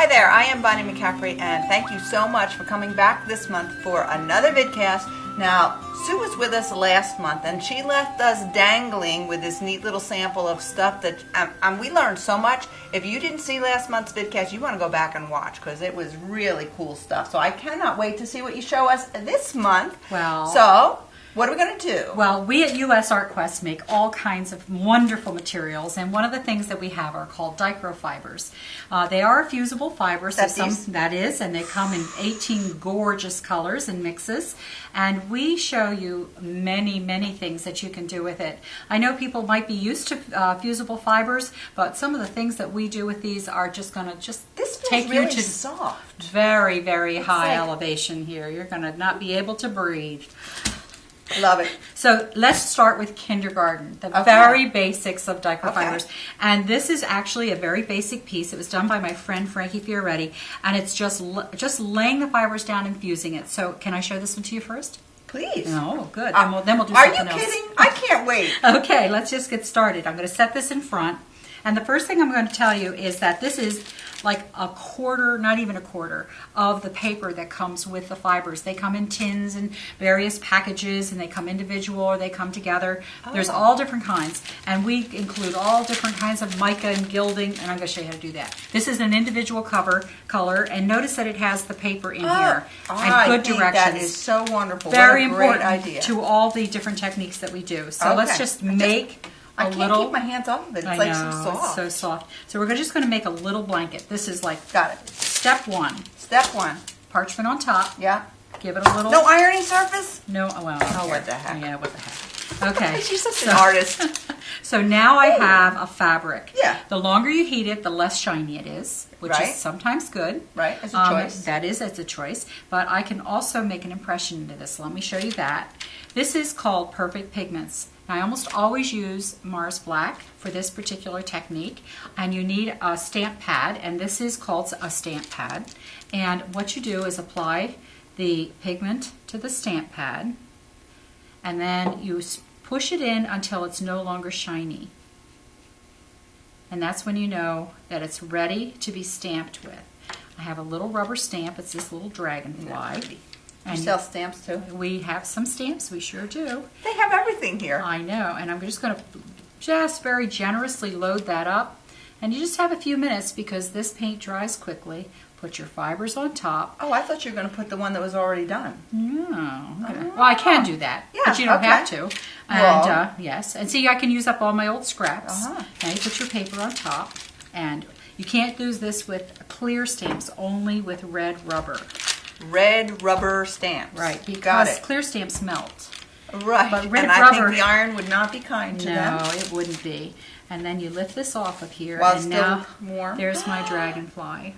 Hi there, I am Bonnie McCaffrey, and thank you so much for coming back this month for another vidcast. Now, Sue was with us last month, and she left us dangling with this neat little sample of stuff that we learned so much. If you didn't see last month's vidcast, you want to go back and watch, because it was really cool stuff. So I cannot wait to see what you show us this month. Well, so what are we going to do? Well, we at US Art Quest make all kinds of wonderful materials, and one of the things that we have are called microfibers. They are fusible fibers. That is, and they come in 18 gorgeous colors and mixes, and we show you many, many things that you can do with it. I know people might be used to fusible fibers, but some of the things that we do with these are just going to take you to soft. Very, very high elevation here. You're going to not be able to breathe. Love it. So let's start with kindergarten, the very basics of microfibers. Okay. And this is actually a very basic piece. It was done by my friend Frankie Fioretti, and it's just laying the fibers down and fusing it. So can I show this one to you first? Please. Oh, good. Then we'll do something else. Are you kidding? I can't wait. Okay, let's just get started. I'm going to set this in front. And the first thing I'm going to tell you is that this is like a quarter, not even a quarter, of the paper that comes with the fibers. They come in tins and various packages, and they come individual or they come together. Oh. There's all different kinds. And we include all different kinds of mica and gilding, and I'm going to show you how to do that. This is an individual color, and notice that it has the paper in here. And good directions. That is so wonderful. Very what a great important idea. To all the different techniques that we do. So let's just make... I can't keep my hands off of it. It's like so soft. It's so soft. So we're just going to make a little blanket. This is like step one. Step one. Parchment on top. Yeah. Give it a little. No ironing surface? No. Well. Oh, what the heck? Yeah, what the heck. Okay. She's such an artist. So now I have a fabric. Yeah. The longer you heat it, the less shiny it is, which is sometimes good. Right. It's a choice. That is, it's a choice. But I can also make an impression into this. Let me show you that. This is called Perfect Pigments. I almost always use Mars Black for this particular technique, and you need a stamp pad, and this is called a stamp pad. And what you do is apply the pigment to the stamp pad, and then you push it in until it's no longer shiny. And that's when you know that it's ready to be stamped with. I have a little rubber stamp. It's this little dragonfly. You sell stamps too? We have some stamps, we sure do. They have everything here. I know, and I'm just going to just very generously load that up. And you just have a few minutes because this paint dries quickly. Put your fibers on top. Oh, I thought you were going to put the one that was already done. No. Okay. Well, I can do that, but you don't have to. And yes, and see, I can use up all my old scraps. Now you put your paper on top, and you can't use this with clear stamps, only with red rubber. Red rubber stamps. Right, because clear stamps melt. Right, but red and rubber, I think the iron would not be kind to them. No, it wouldn't be. And then you lift this off of here, while and still now warm. There's my dragonfly.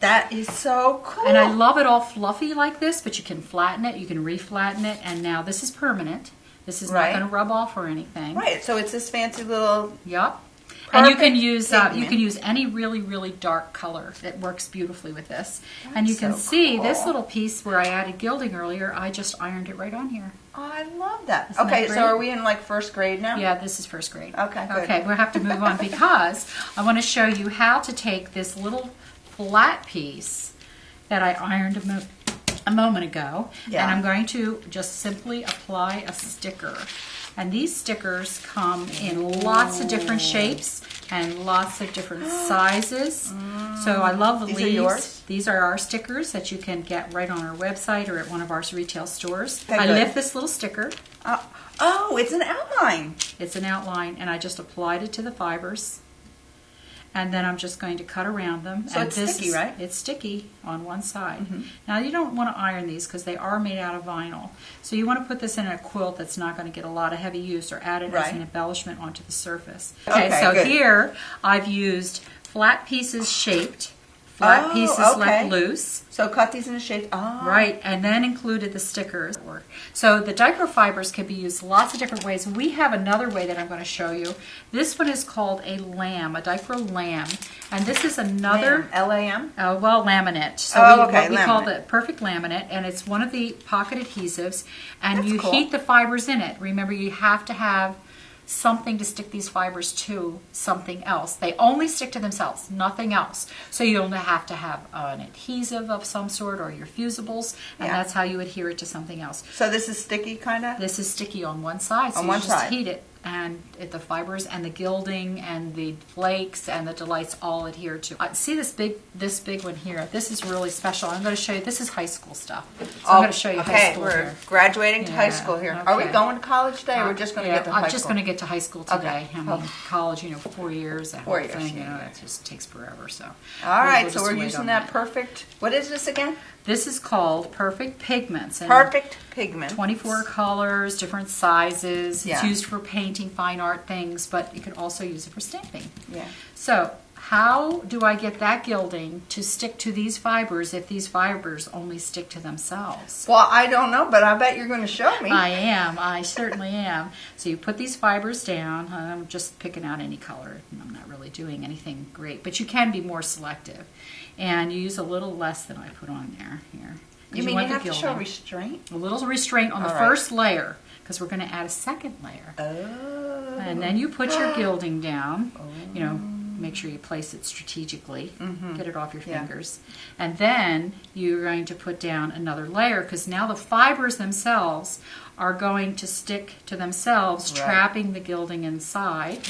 That is so cool. And I love it all fluffy like this, but you can flatten it, you can reflatten it, and now this is permanent. This is not going to rub off or anything. Right, so it's this fancy little... Yep. And you can use any really, really dark color. It works beautifully with this. And you can see this little piece where I added gilding earlier, I just ironed it right on here. Oh, I love that. Okay, so are we in like first grade now? Yeah, this is first grade. Okay, good. Okay, we'll have to move on because I want to show you how to take this little flat piece that I ironed a moment ago, and I'm going to just simply apply a sticker. And these stickers come in lots of different shapes and lots of different sizes. So I love the leaves. These are yours? These are our stickers that you can get right on our website or at one of our retail stores. Okay, I lift this little sticker. Oh, it's an outline. It's an outline, and I just applied it to the fibers. And then I'm just going to cut around them. So and it's sticky, right? It's sticky on one side. Now you don't want to iron these because they are made out of vinyl. So you want to put this in a quilt that's not going to get a lot of heavy use or add it as an embellishment onto the surface. Okay, so good. Here I've used flat pieces shaped, flat pieces left loose. So cut these in a shape. Right, and then included the stickers. So the microfibers can be used lots of different ways. We have another way that I'm going to show you. This one is called a lamb, a diaper lamb. And this is another... L-A-M? Well, laminate. So what we call the perfect laminate, and it's one of the pocket adhesives. And you heat the fibers in it. Remember, you have to have something to stick these fibers to something else. They only stick to themselves, nothing else. So you'll have to have an adhesive of some sort or your fusibles, and that's how you adhere it to something else. So this is sticky, kind of? This is sticky on one side, so you just heat it, and the fibers and the gilding and the flakes and the delights all adhere to. See this big one here? This is really special. I'm going to show you. This is high school stuff. So I'm going to show you high school we're here. graduating to high school here. Okay. Are we going to college today, or we're just going to get to high school? I'm just going to get to high school today. Okay. I mean, college, 4 years, that 4 whole years, thing, yeah. it just takes forever. So. All right, so just we're wait using on that perfect. What is this again? This is called Perfect Pigments. And Perfect Pigment. 24 colors, different sizes. Yeah. It's used for painting, fine art things, but you can also use it for stamping. Yeah. So how do I get that gilding to stick to these fibers if these fibers only stick to themselves? Well, I don't know, but I bet you're going to show me. I certainly am. So you put these fibers down. I'm just picking out any color. I'm not really doing anything great, but you can be more selective. And you use a little less than I put on there. Here. You mean you have to show restraint? A little restraint on the first layer, because we're going to add a second layer. Oh. And then you put your gilding down. Make sure you place it strategically. Get it off your fingers. And then you're going to put down another layer, because now the fibers themselves are going to stick to themselves, trapping the gilding inside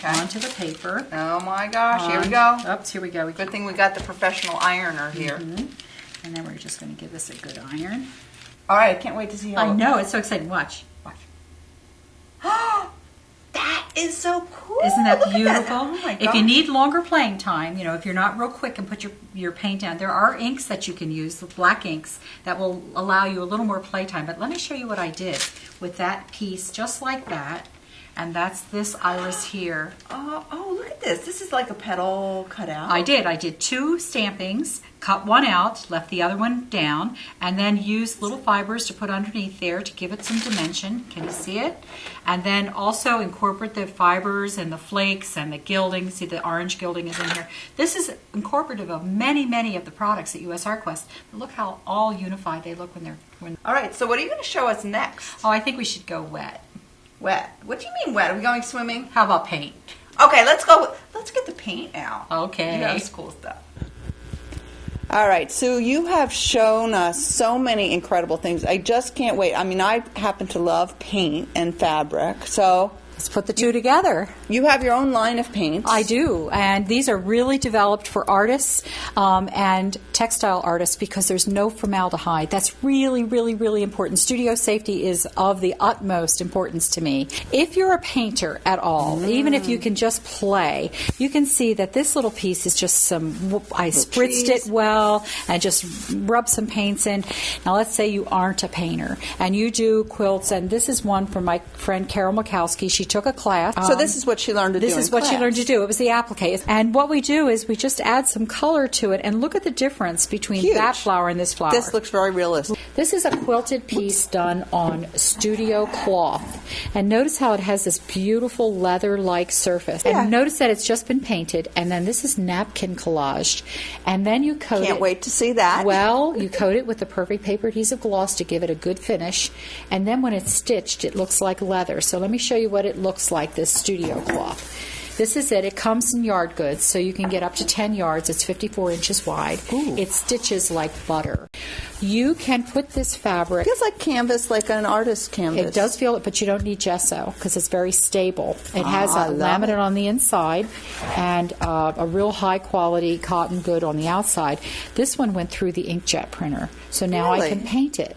onto the paper. Oh my gosh, here we go. Oops, here we go. Good thing we got the professional ironer here. And then we're just going to give this a good iron. All right, I can't wait to see how I know, it's so exciting. Watch. That is so cool. Isn't that Look beautiful? at that. Oh my if you need longer playing time, if you're not real quick and put your paint down, there are inks that you can use, the black inks, that will allow you a little more play time. But let me show you what I did with that piece, just like that. And that's this iris here. Oh, look at this. This is like a petal cut out. I did 2 stampings, cut one out, left the other one down, and then used little fibers to put underneath there to give it some dimension. Can you see it? And then also incorporate the fibers and the flakes and the gilding. See, the orange gilding is in here. This is incorporative of many, many of the products at US Art Quest. But look how all unified they look when they're... All right, so what are you going to show us next? Oh, I think we should go wet. Wet. What do you mean wet? Are we going swimming? How about paint? Okay, let's go. Let's get the paint out. Okay. That's cool stuff. All right, Sue, you have shown us so many incredible things. I just can't wait. I mean, I happen to love paint and fabric, so... Let's put the two together. You have your own line of paints. I do, and these are really developed for artists and textile artists because there's no formaldehyde. That's really, really, really important. Studio safety is of the utmost importance to me. If you're a painter at all, even if you can just play, you can see that this little piece is just I spritzed it well and just rubbed some paints in. Now let's say you aren't a painter and you do quilts, and this is one from my friend Carol Mikowski. She took a class. So this is what she learned to do. This is what she learned to do. It was the applique. And what we do is we just add some color to it, and look at the difference between that flower and this flower. This looks very realistic. This is a quilted piece done on studio cloth. And notice how it has this beautiful leather-like surface. Yeah. And notice that it's just been painted, and then this is napkin collaged. And then you coat it. Can't wait to see that. Well, you coat it with the perfect paper adhesive gloss to give it a good finish. And then when it's stitched, it looks like leather. So let me show you what it looks like, this studio cloth. This is it. It comes in yard goods, so you can get up to 10 yards. It's 54 inches wide. Ooh. It stitches like butter. You can put this fabric... It feels like canvas, like an artist's canvas. It does feel it, but you don't need gesso because it's very stable. It has a laminate on the inside and a real high-quality cotton good on the outside. This one went through the inkjet printer, so now I can paint it.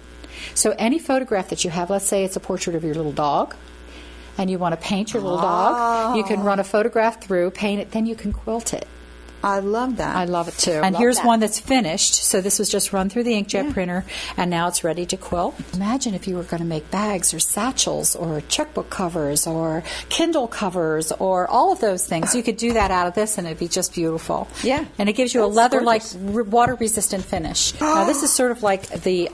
So any photograph that you have, let's say it's a portrait of your little dog, and you want to paint your little dog, you can run a photograph through, paint it, then you can quilt it. I love that. I love it too. And here's one that's finished. So this was just run through the inkjet printer, and now it's ready to quilt. Imagine if you were going to make bags or satchels or checkbook covers or Kindle covers or all of those things. You could do that out of this, and it'd be just beautiful. Yeah. And it gives you a leather-like, water-resistant finish. Now this is sort of like the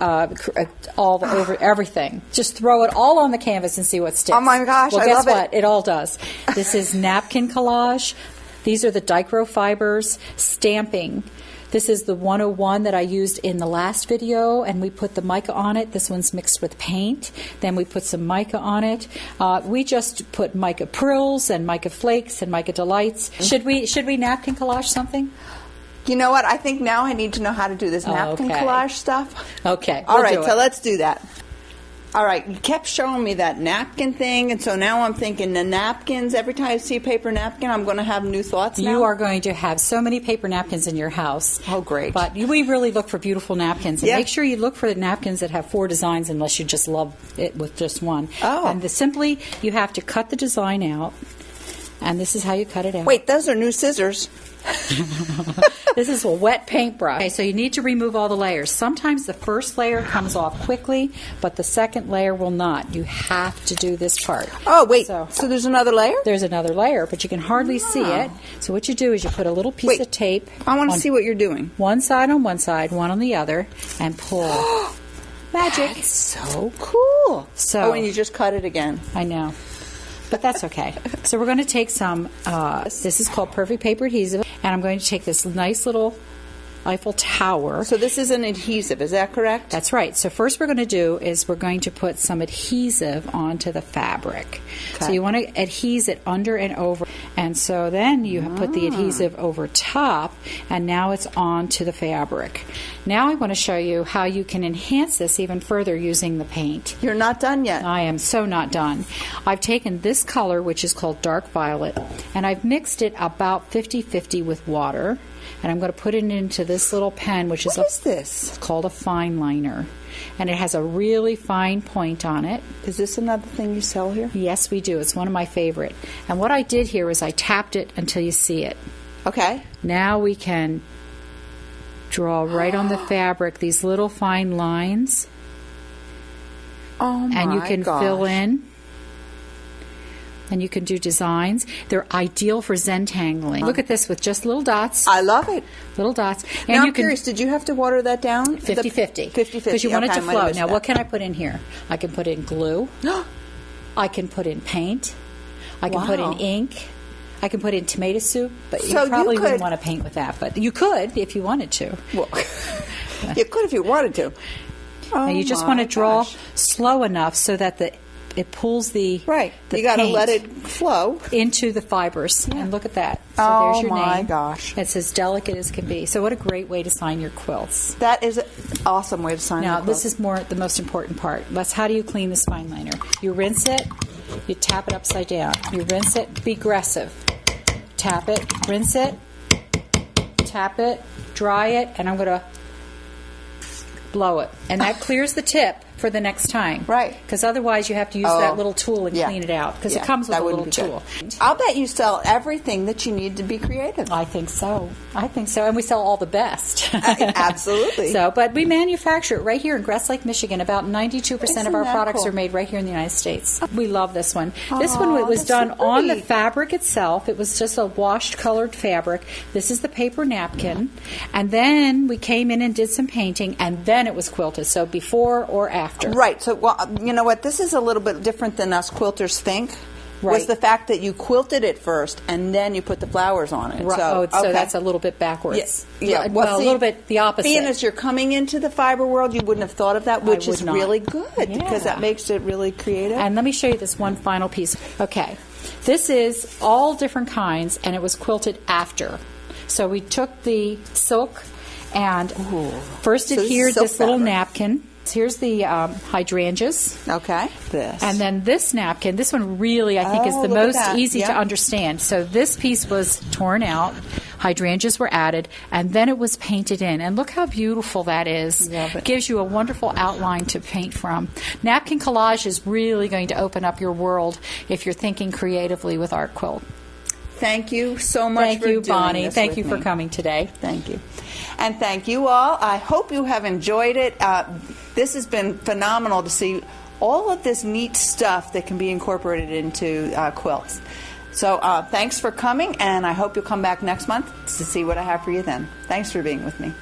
all over everything. Just throw it all on the canvas and see what sticks. Oh my gosh, well, I guess love what? It all does. This is napkin collage. These are the dichro fibers, stamping, This is the 101 that I used in the last video, and we put the mica on it. This one's mixed with paint. Then we put some mica on it. We just put mica prills and mica flakes and mica delights. Should we napkin collage something? You know what? I think now I need to know how to do this napkin collage stuff. Okay. All right, so let's do that. All right, you kept showing me that napkin thing, and so now I'm thinking the napkins. Every time I see a paper napkin, I'm going to have new thoughts now. You are going to have so many paper napkins in your house. Oh, great. But we really look for beautiful napkins. And make sure you look for the napkins that have 4 designs unless you just love it with just one. Oh. And simply, you have to cut the design out, and this is how you cut it out. Wait, those are new scissors. This is a wet paintbrush. Okay, so you need to remove all the layers. Sometimes the first layer comes off quickly, but the second layer will not. You have to do this part. Oh, wait. So there's another layer? There's another layer, but you can hardly see it. So what you do is you put a little piece of tape. I want to see what you're doing. One side on one side, one on the other, and pull. Magic. That's so cool. So, and you just cut it again. I know. But that's okay. So we're going to take some, this is called Perfect Paper Adhesive, and I'm going to take this nice little Eiffel Tower. So this is an adhesive, is that correct? That's right. So first we're going to do is we're going to put some adhesive onto the fabric. Okay. So you want to adhese it under and over. And so then you put the adhesive over top, and now it's onto the fabric. Now I want to show you how you can enhance this even further using the paint. You're not done yet. I am so not done. I've taken this color, which is called dark violet, and I've mixed it about 50-50 with water. And I'm going to put it into this little pen, which is what is this? It's called a fine liner, and it has a really fine point on it. Is this another thing you sell here? Yes, we do. It's one of my favorite. And what I did here is I tapped it until you see it. Okay. Now we can draw right on the fabric these little fine lines. Oh my And you can fill in. And you can do designs. They're ideal for Zentangling. Look at this with just little dots. I love it. Little dots. And now I'm curious, did you have to water that down? 50-50. 50-50. Because you want it to flow. Now, what can I put in here? I can put in glue. I can put in paint. I can put in ink. I can put in tomato soup. But you probably wouldn't want to paint with that. But you could if you wanted to. Well, you could if you wanted to. Now, you just want to draw slow enough so that it pulls the you got to let it flow into the fibers. And look at that. So there's your name. Oh my gosh! It's as delicate as can be. So what a great way to sign your quilts. That is an awesome way to sign. Now this is the most important part. How do you clean this fine liner? You rinse it. You tap it upside down. You rinse it. Be aggressive. Tap it. Rinse it. Tap it. Dry it. And I'm going to blow it. And that clears the tip for the next time. Right. Because otherwise you have to use that little tool and clean it out. Because it comes with a little tool. I'll bet you sell everything that you need to be creative. I think so. And we sell all the best. Absolutely. But we manufacture it right here in Grass Lake, Michigan. About 92% of our products are made right here in the United States. We love this one. This one was done on the fabric itself. It was just a washed colored fabric. This is the paper napkin. And then we came in and did some painting, and then it was quilted. So before or after. Right. So, you know what? This is a little bit different than us quilters think. Right. Was the fact that you quilted it first and then you put the flowers on it. Right. So that's a little bit backwards. Yeah. Well, a little bit the opposite. Being as you're coming into the fiber world, you wouldn't have thought of that, which is really good because that makes it really creative. And let me show you this one final piece. Okay. This is all different kinds, and it was quilted after. So we took the silk and first adhered this little napkin. Here's the hydrangeas. Okay. This. And then this napkin, this one really, I think, is the most easy to understand. So this piece was torn out, hydrangeas were added, and then it was painted in. And look how beautiful that is. Love it. Gives you a wonderful outline to paint from. Napkin collage is really going to open up your world if you're thinking creatively with art quilt. Thank you so much for doing this. Thank you, Bonnie. Thank you with me. for coming today. Thank you. And thank you all. I hope you have enjoyed it. This has been phenomenal to see all of this neat stuff that can be incorporated into quilts. So thanks for coming, and I hope you'll come back next month to see what I have for you then. Thanks for being with me.